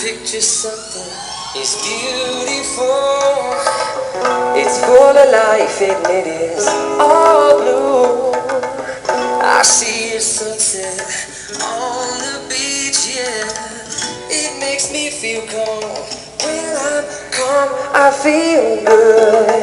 Picture something is beautiful. It's full of life and it is all blue. I see a sunset on the beach, yeah. It makes me feel calm. When I'm calm, I feel good.